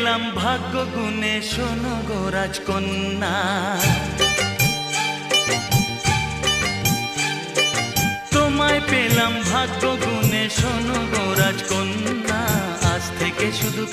পেলাম ভাগ্য গুণে, শোনো গো রাজকন্যা। তোমায় পেলাম ভাগ্য গুণে, শোনো গো রাজকন্যা। আজ থেকে শুধু